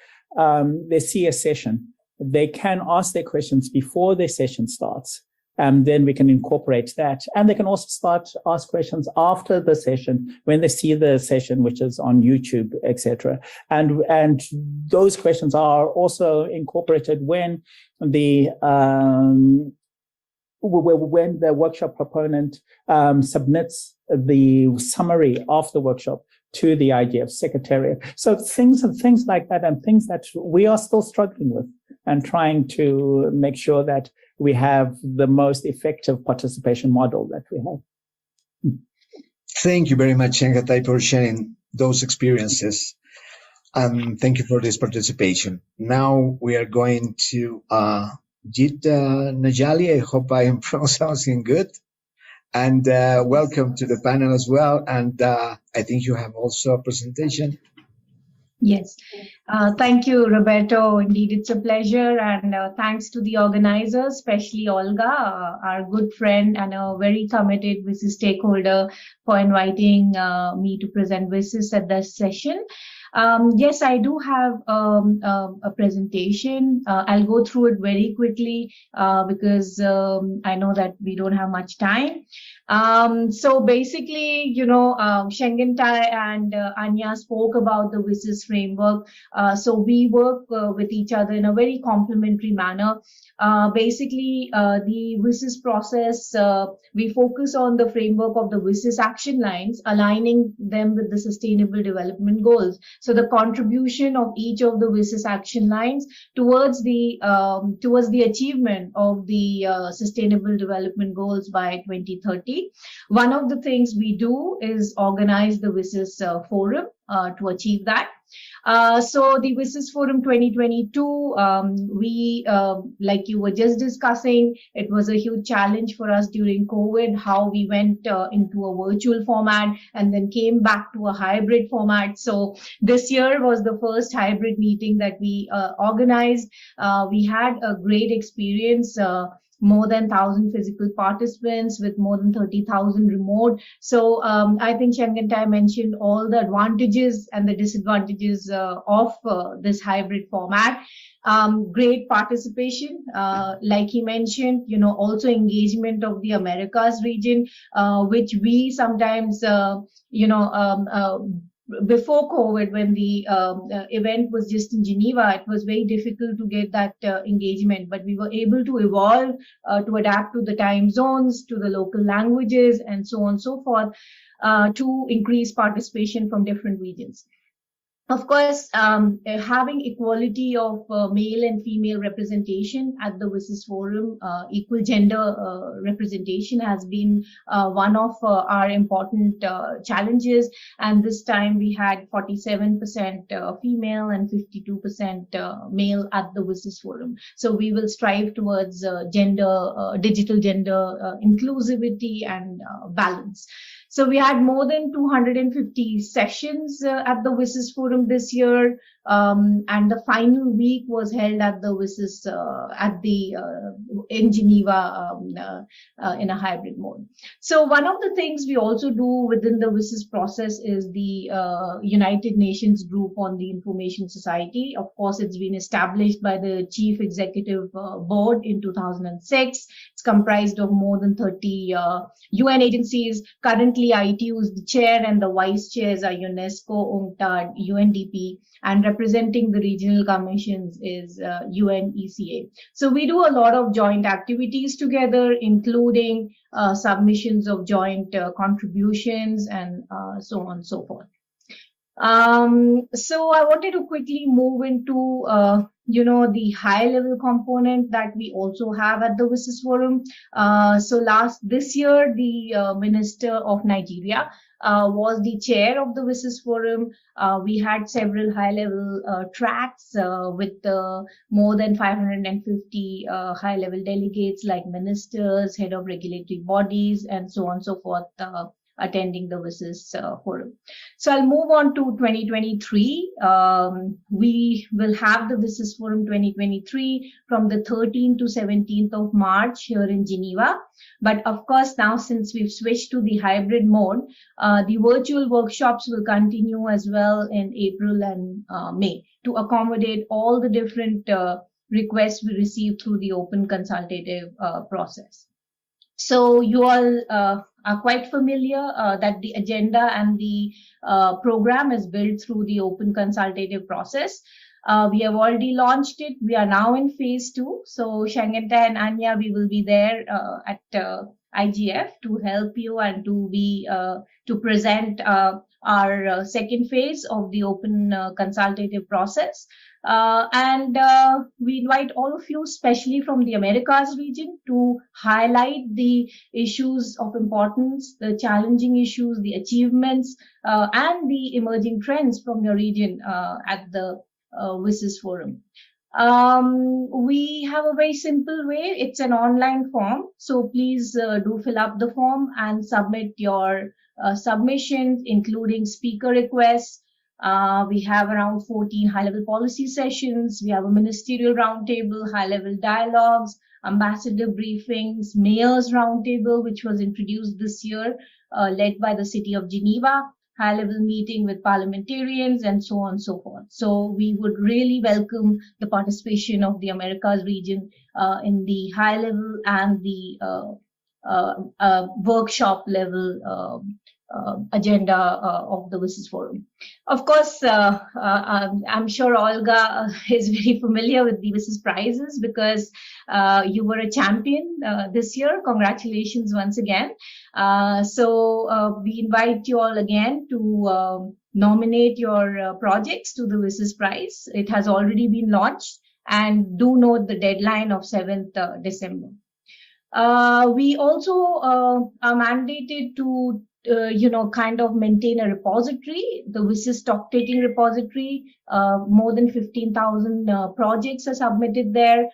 Speaker 5: they see a session, they can ask their questions before their session starts. And then we can incorporate that. And they can also ask questions after the session, when they see the session, which is on YouTube, etc. And those questions are also incorporated when the workshop proponent submits the summary of the workshop to the IGF Secretariat. So things like that, and things that we are still struggling with, and trying to make sure that we have the most effective participation model that we have.
Speaker 2: Thank you very much, Chengetai, for sharing those experiences. Thank you for this participation. Now we are going to Jit Najali. I hope I am pronouncing good. And welcome to the panel as well. And I think you have also a presentation.
Speaker 6: Yes. Thank you, Roberto. Indeed, it's a pleasure. And thanks to the organizers, especially Olga, our good friend and a very committed WSIS stakeholder, for inviting me to present WSIS at this session. Yes, I do have a presentation. I'll go through it very quickly because I know that we don't have much time. So basically, you know, Shengentai and Anya spoke about the WSIS framework. So we work with each other in a very complementary manner. Basically, the WSIS process, we focus on the framework of the WSIS action lines, aligning them with the Sustainable Development Goals. So the contribution of each of the WSIS action lines towards the achievement of the Sustainable Development Goals by 2030. One of the things we do is organize the WSIS Forum to achieve that. So the WSIS Forum 2022, like you were just discussing, it was a huge challenge for us during COVID, how we went into a virtual format and then came back to a hybrid format. So this year was the first hybrid meeting that we organized. We had a great experience. More than 1,000 physical participants with more than 30,000 remote. So I think Shengentai mentioned all the advantages and the disadvantages of this hybrid format. Great participation, like he mentioned, you know, also engagement of the Americas region, which we sometimes, before COVID, when the event was just in Geneva, it was very difficult to get that engagement, but we were able to evolve to adapt to the time zones, to the local languages, and so on and so forth, to increase participation from different regions. Of course, having equality of male and female representation at the WSIS Forum, equal gender representation has been one of our important challenges. And this time we had 47% female and 52% male at the WSIS Forum. So we will strive towards digital gender inclusivity and balance. So we had more than 250 sessions at the WSIS Forum this year, and the final week was held at the WSIS in Geneva in a hybrid mode. So one of the things we also do within the WSIS process is the United Nations Group on the Information Society. Of course, it's been established by the Chief Executive Board in 2006. It's comprised of more than 30 UN agencies. Currently, ITU is the chair and the vice chairs are UNESCO, UNCTAD, UNDP, and representing the regional commissions is UNECA. So we do a lot of joint activities together, including submissions of joint contributions and so on and so forth. So I wanted to quickly move into the high level component that we also have at the WSIS Forum. So this year, the Minister of Nigeria was the chair of the WSIS Forum. We had several high level tracks with more than 550 high level delegates like ministers, head of regulatory bodies, and so on and so forth, attending the WSIS Forum. So I'll move on to 2023. We will have the WSIS Forum 2023 from the 13th to 17th of March here in Geneva. But of course, now since we've switched to the hybrid mode, the virtual workshops will continue as well in April and May to accommodate all the different requests we receive through the open consultative process. So you all are quite familiar that the agenda and the program is built through the open consultative process. We have already launched it. We are now in phase 2. So Shengentai and Anya, we will be there at IGF to help you and to present our second phase of the open consultative process. And we invite all of you, especially from the Americas region, to highlight the issues of importance, the challenging issues, the achievements, and the emerging trends from your region at the WSIS Forum. We have a very simple way. It's an online form. So please do fill up the form and submit your submissions, including speaker requests. We have around 14 high-level policy sessions. We have a ministerial roundtable, high-level dialogues, ambassador briefings, mayor's roundtable, which was introduced this year, led by the city of Geneva, high-level meeting with parliamentarians, and so on and so forth. So we would really welcome the participation of the Americas region in the high-level and the workshop level agenda of the WSIS Forum. Of course, I'm sure Olga is very familiar with the WSIS prizes because you were a champion this year. Congratulations once again. So we invite you all again to nominate your projects to the WSIS prize. It has already been launched, and do note the deadline of 7th December. We also are mandated to kind of maintain a repository, the WSIS stock taking repository. More than 15,000 projects are submitted there.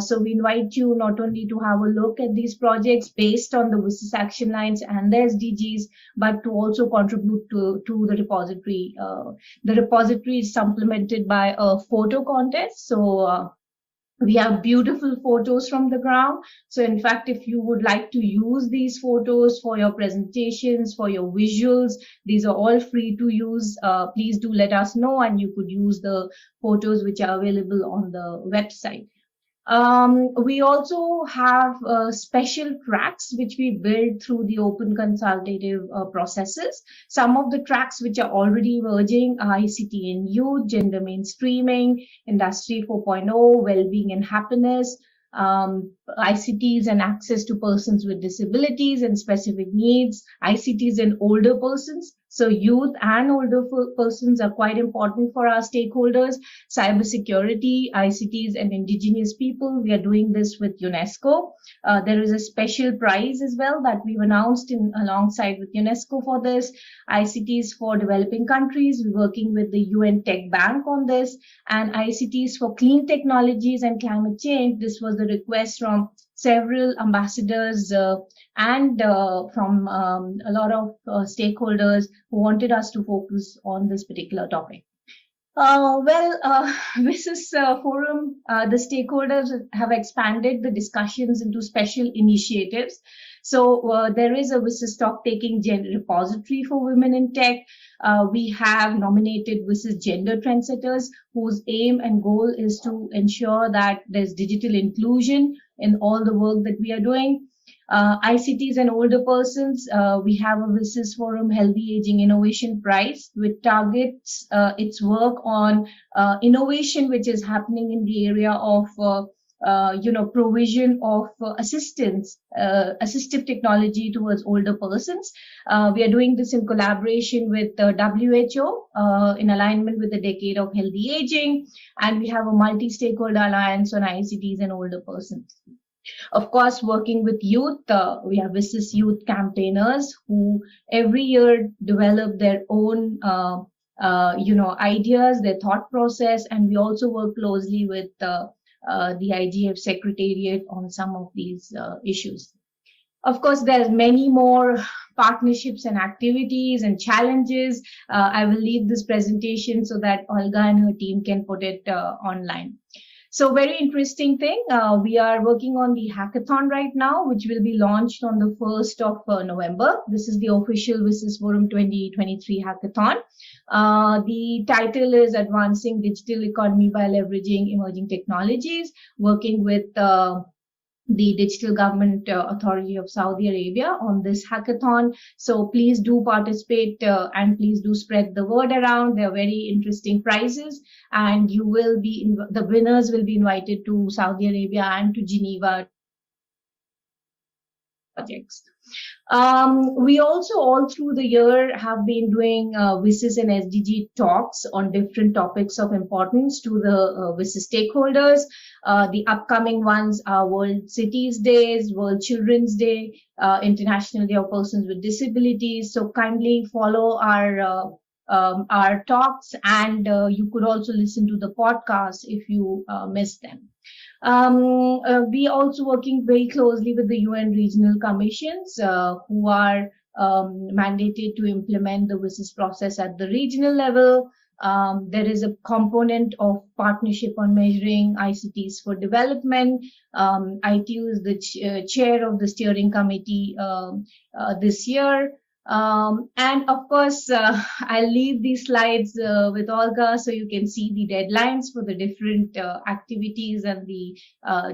Speaker 6: So we invite you not only to have a look at these projects based on the WSIS action lines and the SDGs, but to also contribute to the repository. The repository is supplemented by a photo contest. So we have beautiful photos from the ground. So in fact, if you would like to use these photos for your presentations, for your visuals, these are all free to use. Please do let us know, and you could use the photos which are available on the website. We also have special tracks which we build through the open consultative processes. Some of the tracks which are already emerging are ICT in youth, gender mainstreaming, Industry 4.0, well-being and happiness, ICTs and access to persons with disabilities and specific needs, ICTs and older persons. So youth and older persons are quite important for our stakeholders. Cybersecurity, ICTs and indigenous people. We are doing this with UNESCO. There is a special prize as well that we've announced alongside with UNESCO for this. ICTs for developing countries. We're working with the UN Tech Bank on this. And ICTs for clean technologies and climate change. This was the request from several ambassadors and from a lot of stakeholders who wanted us to focus on this particular topic. WSIS Forum, the stakeholders have expanded the discussions into special initiatives. So there is a WSIS stock-taking repository for women in tech. We have nominated WSIS gender trendsetters, whose aim and goal is to ensure that there's digital inclusion in all the work that we are doing. ICTs and older persons, we have a WSIS Forum Healthy Aging Innovation Prize, which targets its work on innovation which is happening in the area of provision of assistive technology towards older persons. We are doing this in collaboration with WHO in alignment with the Decade of Healthy Aging, and we have a multi-stakeholder alliance on ICTs and older persons. Of course, working with youth, we have WSIS youth campaigners who every year develop their own ideas, their thought process, and we also work closely with the IGF Secretariat on some of these issues. Of course, there's many more partnerships and activities and challenges. I will leave this presentation so that Olga and her team can put it online. So very interesting thing. We are working on the hackathon right now, which will be launched on the 1st of November. This is the official WSIS Forum 2023 hackathon. The title is Advancing Digital Economy by Leveraging Emerging Technologies, working with the Digital Government Authority of Saudi Arabia on this hackathon. So please do participate and please do spread the word around. They are very interesting prizes, and you will be the winners will be invited to Saudi Arabia and to Geneva projects. We also all through the year have been doing WSIS and SDG talks on different topics of importance to the WSIS stakeholders. The upcoming ones are World Cities Days, World Children's Day, International Day of Persons with Disabilities. So kindly follow our our talks, and you could also listen to the podcast if you missed them. We also working very closely with the UN regional commissions who are mandated to implement the WSIS process at the regional level. There is a component of partnership on measuring ICTs for development. ITU is the chair of the steering committee this year. And of course, I'll leave these slides with Olga so you can see the deadlines for the different activities and the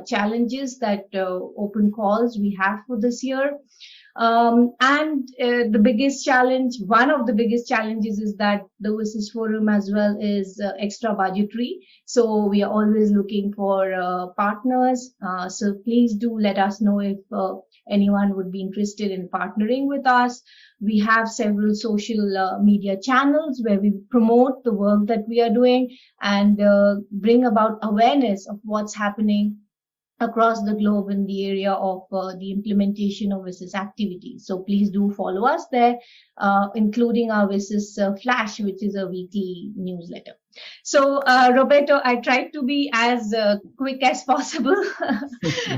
Speaker 6: challenges that open calls we have for this year. And the biggest challenge, one of the biggest challenges, is that the WSIS Forum as well is extra budgetary. So we are always looking for partners. So please do let us know if anyone would be interested in partnering with us. We have several social media channels where we promote the work that we are doing and bring about awareness of what's happening across the globe in the area of the implementation of WSIS activities. So please do follow us there, including our WSIS Flash, which is a weekly newsletter. So Roberto, I tried to be as quick as possible,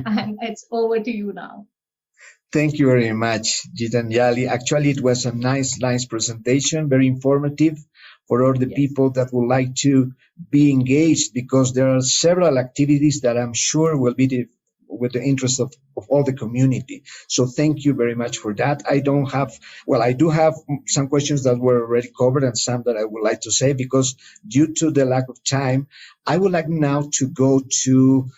Speaker 6: and it's over to you now.
Speaker 2: Thank you very much, Gitanjali. Actually, it was a nice presentation, very informative for all the people that would like to be engaged, because there are several activities that I'm sure will be with the interest of all the community. So thank you very much for that. I do have some questions that were already covered and some that I would like to say, because due to the lack of time, I would like now to go to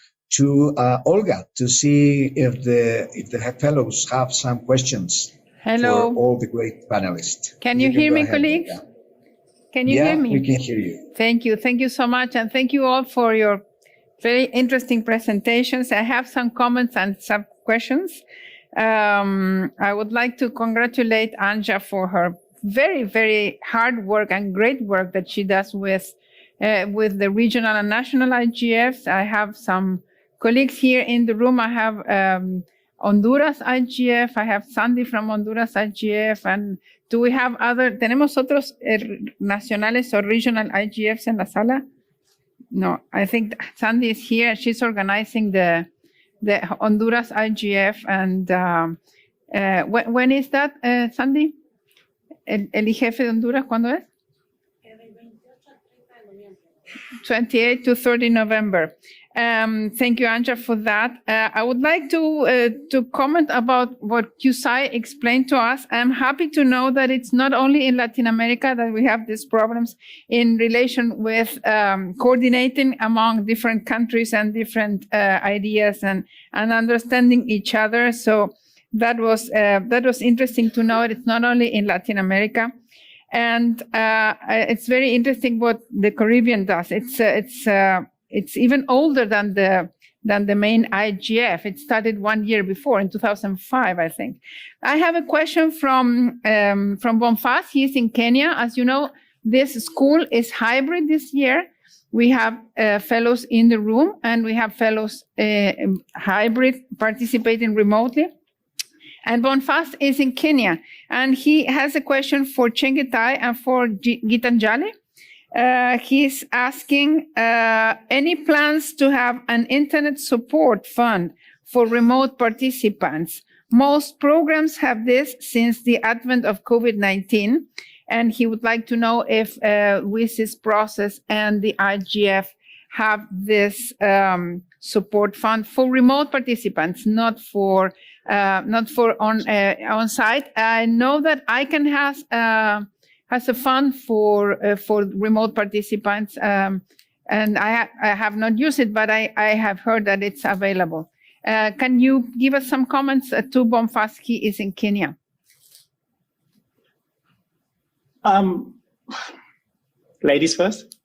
Speaker 2: Olga to see if the fellows have some questions.
Speaker 7: Hello.
Speaker 2: For all the great panelists.
Speaker 7: Can you hear me, colleagues?
Speaker 2: Olga.
Speaker 7: Can you hear me?
Speaker 2: We can hear you.
Speaker 7: Thank you. Thank you so much. And thank you all for your very interesting presentations. I have some comments and some questions. I would like to congratulate Anja for her very, very hard work and great work that she does with the regional and national IGFs. I have some colleagues here in the room. I have Honduras IGF. I have Sandy from Honduras IGF. And do we have tenemos otros nacionales or regional IGFs en la sala? No, I think Sandy is here. She's organizing the Honduras IGF. And when is that, Sandy? El IGF de Honduras, ¿cuándo es? 28 to 30 November. Thank you, Anja, for that. I would like to comment about what QSI explained to us. I'm happy to know that it's not only in Latin America that we have these problems in relation with coordinating among different countries and different ideas and understanding each other. So that was interesting to know. It's not only in Latin America. And it's very interesting what the Caribbean does. It's even older than the main IGF. It started 1 year before, in 2005, I think. I have a question from Bonfaz. He's in Kenya. As you know, this school is hybrid this year. We have fellows in the room, and we have fellows hybrid participating remotely. And Bonfaz is in Kenya, and he has a question for Chengetai and for Gitanjali. He's asking any plans to have an internet support fund for remote participants. Most programs have this since the advent of COVID-19, and he would like to know if WSIS process and the IGF have this support fund for remote participants, not for on site. I know that ICANN has a fund for remote participants, and I have not used it, but I have heard that it's available. Can you give us some comments to Bonfaz? He is in Kenya.
Speaker 5: Ladies first.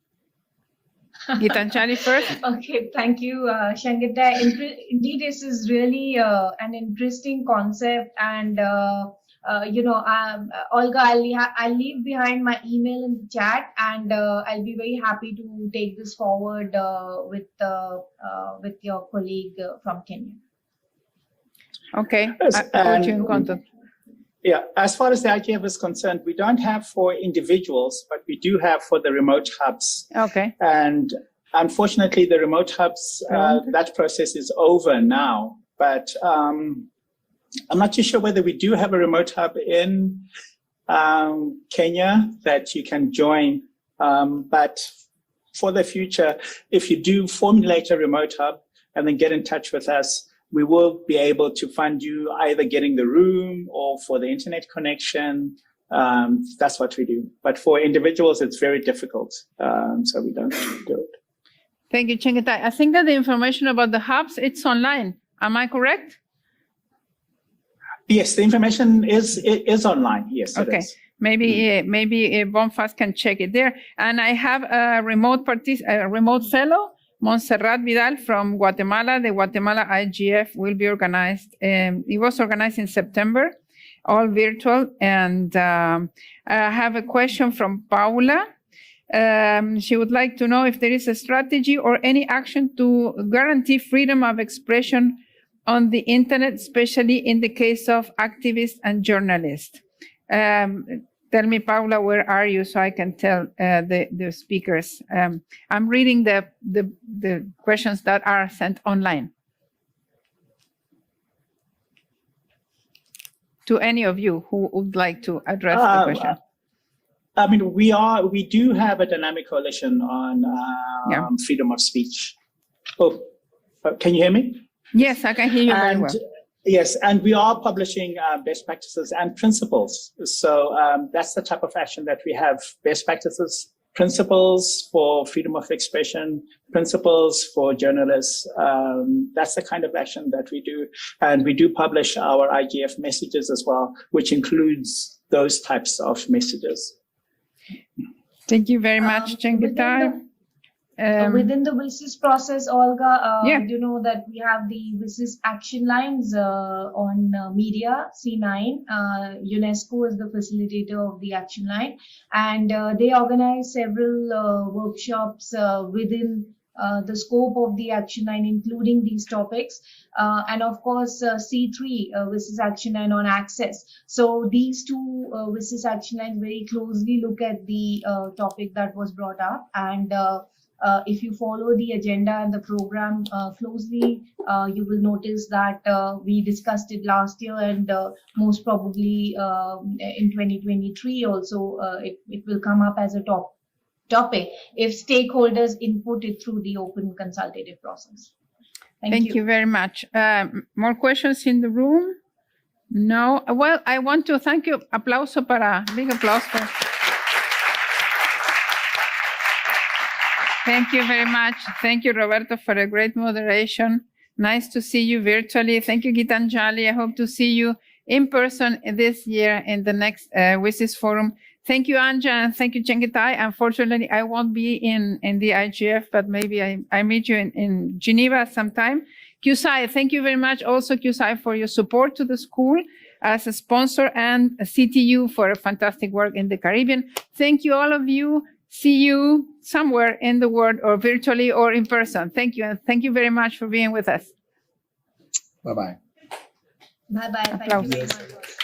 Speaker 7: Gitanjali first.
Speaker 6: Okay, thank you, Shangita. Indeed, this is really an interesting concept, and Olga, I'll leave behind my email in the chat, and I'll be very happy to take this forward with your colleague from Kenya.
Speaker 7: Okay, I'll put you in contact.
Speaker 5: Yeah, as far as the IGF is concerned, we don't have for individuals, but we do have for the remote hubs.
Speaker 7: Okay.
Speaker 5: And unfortunately, the remote hubs, that process is over now. But I'm not too sure whether we do have a remote hub in Kenya that you can join. But for the future, if you do formulate a remote hub and then get in touch with us, we will be able to fund you either getting the room or for the internet connection. That's what we do. But for individuals, it's very difficult. So we don't do it.
Speaker 7: Thank you, Chengetai. I think that the information about the hubs, it's online. Am I correct?
Speaker 5: Yes, the information is online. Yes,
Speaker 7: okay.
Speaker 5: It is.
Speaker 7: Maybe Bonfast can check it there. And I have a remote fellow, Montserrat Vidal from Guatemala. The Guatemala IGF will be organized. It was organized in September, all virtual. And I have a question from Paula. She would like to know if there is a strategy or any action to guarantee freedom of expression on the internet, especially in the case of activists and journalists. Tell me, Paula, where are you so I can tell the speakers? I'm reading the questions that are sent online. To any of you who would like to address the question.
Speaker 5: I mean, we do have a dynamic coalition on freedom of speech. Oh, can you hear me?
Speaker 7: Yes, I can hear you very well.
Speaker 5: Yes, and we are publishing best practices and principles. So that's the type of action that we have: best practices, principles for freedom of expression, principles for journalists. That's the kind of action that we do. And we do publish our IGF messages as well, which includes those types of messages.
Speaker 7: Thank you very much, Chengetai.
Speaker 6: Within the WSIS process, Olga, you know that we have the WSIS action lines on media, C9. UNESCO is the facilitator of the action line, and they organize several workshops within the scope of the action line, including these topics. And of course, C3, WSIS action line on access. So these two WSIS action lines very closely look at the topic that was brought up. And if you follow the agenda and the program closely, you will notice that we discussed it last year, and most probably in 2023 also it will come up as a topic if stakeholders input it through the open consultative process.
Speaker 7: Thank you very much. More questions in the room? No? Well, I want to thank you. Aplauso para, big applause for. Thank you very much. Thank you, Roberto, for a great moderation. Nice to see you virtually. Thank you, Gitanjali. I hope to see you in person this year in the next WSIS Forum. Thank you, Anja, and thank you, Chengetai. Unfortunately, I won't be in the IGF, but maybe I meet you in Geneva sometime. QSI, thank you very much. Also, QSI, for your support to the school as a sponsor, and CTU for fantastic work in the Caribbean. Thank you, all of you. See you somewhere in the world, or virtually or in person. Thank you. And thank you very much for being with us.
Speaker 2: Bye-bye.
Speaker 6: Bye-bye. Thank you very much.